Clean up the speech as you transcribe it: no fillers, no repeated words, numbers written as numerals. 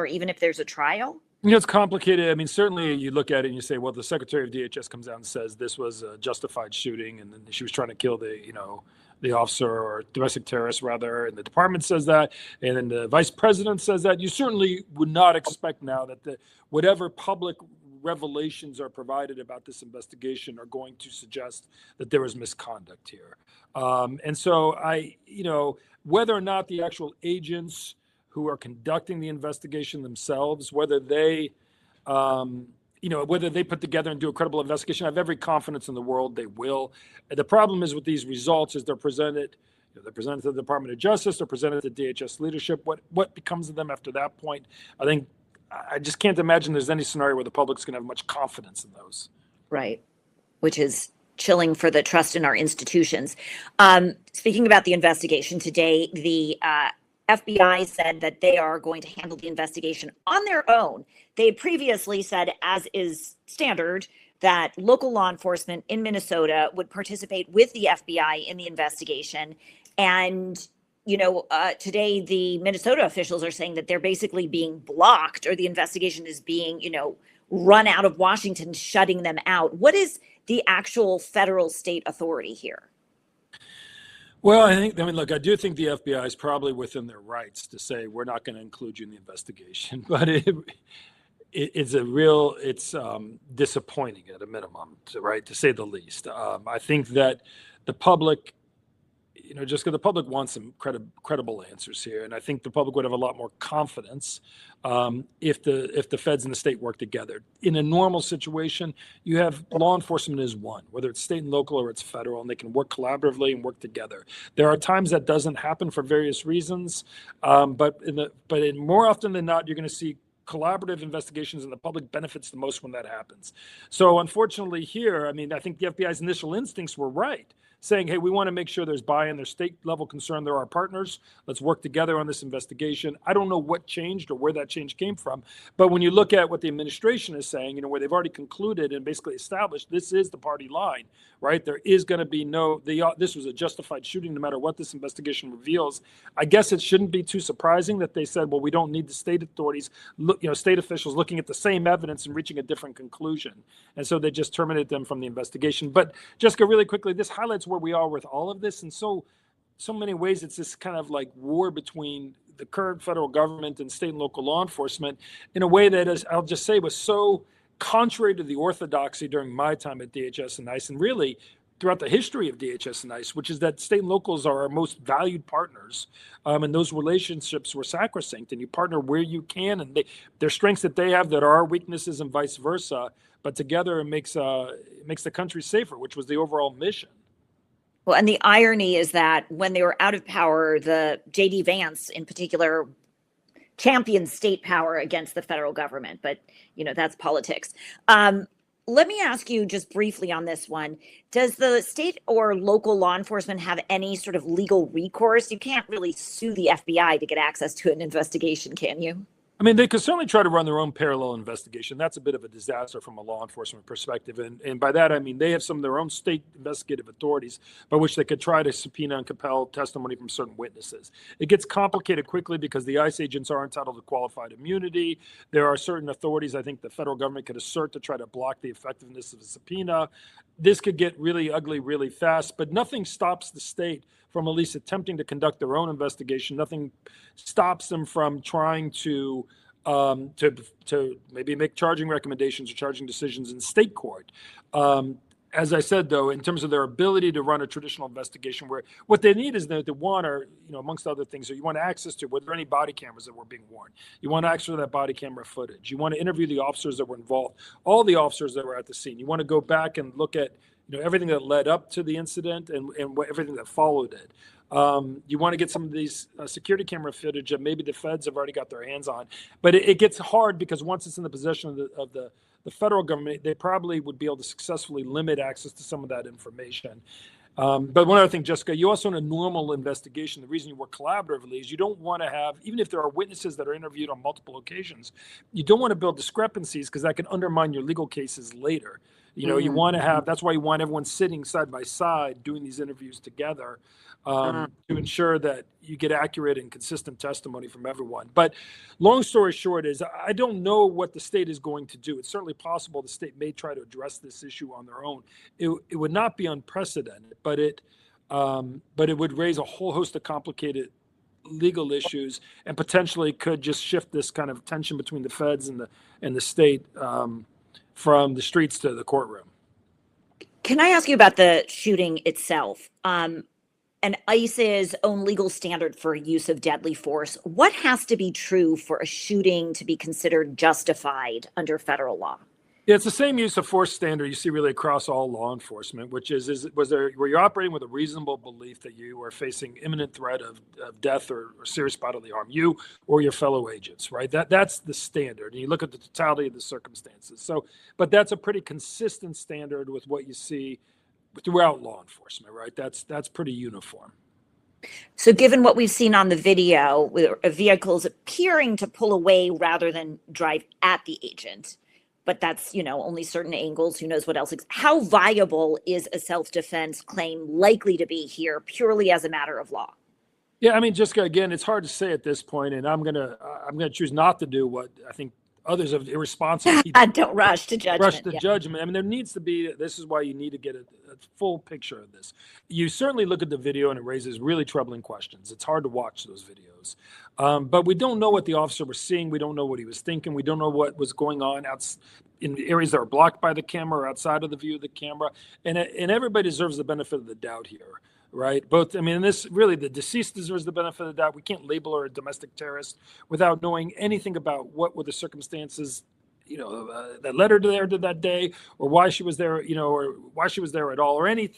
or even if there's a trial? It's complicated. I mean, certainly you look at it and you say, well, the Secretary of DHS comes out and says this was a justified shooting and then she was trying to kill the officer or domestic terrorist rather, and the department says that, and then the vice president says that. You certainly would not expect now that whatever public revelations are provided about this investigation are going to suggest that there was misconduct here. And so whether or not the actual agents who are conducting the investigation themselves, whether they put together and do a credible investigation, I have every confidence in the world they will. And the problem is with these results is they're presented to the Department of Justice, they're presented to DHS leadership. What becomes of them after that point? I just can't imagine there's any scenario where the public's going to have much confidence in those. Right, which is chilling for the trust in our institutions. Speaking about the investigation today, the FBI said that they are going to handle the investigation on their own. They had previously said, as is standard, that local law enforcement in Minnesota would participate with the FBI in the investigation. And, today the Minnesota officials are saying that they're basically being blocked, or the investigation is being, run out of Washington, shutting them out. What is the actual federal state authority here? Well, I do think the FBI is probably within their rights to say we're not going to include you in the investigation, but it's disappointing at a minimum, to say the least. I think that the public, Jessica, the public wants some credible answers here, and I think the public would have a lot more confidence if the feds and the state work together. In a normal situation, you have law enforcement as one, whether it's state and local or it's federal, and they can work collaboratively and work together. There are times that doesn't happen for various reasons, but more often than not, you're going to see collaborative investigations, and the public benefits the most when that happens. So unfortunately here, I think the FBI's initial instincts were right, saying, hey, we want to make sure there's buy-in, there's state level concern, there are partners, let's work together on this investigation. I don't know what changed or where that change came from, but when you look at what the administration is saying, where they've already concluded and basically established this is the party line, right? There is going to be this was a justified shooting no matter what this investigation reveals. I guess it shouldn't be too surprising that they said, well, we don't need the state authorities, state officials looking at the same evidence and reaching a different conclusion. And so they just terminated them from the investigation. But Jessica, really quickly, this highlights where we are with all of this. And so many ways, it's this kind of like war between the current federal government and state and local law enforcement in a way that, as I'll just say, was so contrary to the orthodoxy during my time at DHS and ICE, and really throughout the history of DHS and ICE, which is that state and locals are our most valued partners. And those relationships were sacrosanct, and you partner where you can, and there's strengths that they have that are our weaknesses and vice versa. But together it makes the country safer, which was the overall mission. Well, and the irony is that when they were out of power, the J.D. Vance in particular championed state power against the federal government. But, that's politics. Let me ask you just briefly on this one. Does the state or local law enforcement have any sort of legal recourse? You can't really sue the FBI to get access to an investigation, can you? They could certainly try to run their own parallel investigation. That's a bit of a disaster from a law enforcement perspective. And by that, they have some of their own state investigative authorities by which they could try to subpoena and compel testimony from certain witnesses. It gets complicated quickly because the ICE agents are entitled to qualified immunity. There are certain authorities I think the federal government could assert to try to block the effectiveness of a subpoena. This could get really ugly really fast, but nothing stops the state from at least attempting to conduct their own investigation. Nothing stops them from trying to maybe make charging recommendations or charging decisions in state court. As I said, though, in terms of their ability to run a traditional investigation, where what they need is they want, or amongst other things, you want access to, were there any body cameras that were being worn? You want access to that body camera footage. You want to interview the officers that were involved, all the officers that were at the scene. You want to go back and look at everything that led up to the incident and everything that followed it. You want to get some of these security camera footage that maybe the feds have already got their hands on. But it gets hard because once it's in the possession of the federal government, they probably would be able to successfully limit access to some of that information. But one other thing, Jessica, you also in a normal investigation, the reason you work collaboratively is you don't want to have, even if there are witnesses that are interviewed on multiple occasions, you don't want to build discrepancies because that can undermine your legal cases later. You know, you want to have, that's why you want everyone sitting side by side doing these interviews together, to ensure that you get accurate and consistent testimony from everyone. But long story short is I don't know what the state is going to do. It's certainly possible the state may try to address this issue on their own. It would not be unprecedented, but it would raise a whole host of complicated legal issues and potentially could just shift this kind of tension between the feds and the state, from the streets to the courtroom. Can I ask you about the shooting itself? And ICE's own legal standard for use of deadly force. What has to be true for a shooting to be considered justified under federal law? Yeah, it's the same use of force standard you see really across all law enforcement, which were you operating with a reasonable belief that you were facing imminent threat of death or serious bodily harm, you or your fellow agents, right? That's the standard. And you look at the totality of the circumstances. So, but that's a pretty consistent standard with what you see throughout law enforcement, right? That's pretty uniform. So given what we've seen on the video, with vehicles appearing to pull away rather than drive at the agent, but that's, only certain angles, who knows what else. How viable is a self-defense claim likely to be here purely as a matter of law? Yeah, I mean, Jessica, again, it's hard to say at this point, and I'm gonna choose not to do what I think others have irresponsibly. Don't rush to judgment. Rush to judgment. I mean, there needs to be, this is why you need to get a full picture of this. You certainly look at the video and it raises really troubling questions. It's hard to watch those videos. But we don't know what the officer was seeing. We don't know what he was thinking. We don't know what was going on in areas that are blocked by the camera or outside of the view of the camera. And everybody deserves the benefit of the doubt here. Right. Both. I mean, the deceased deserves the benefit of the doubt. We can't label her a domestic terrorist without knowing anything about what were the circumstances, that led her there to that day, or why she was there, or why she was there at all, or any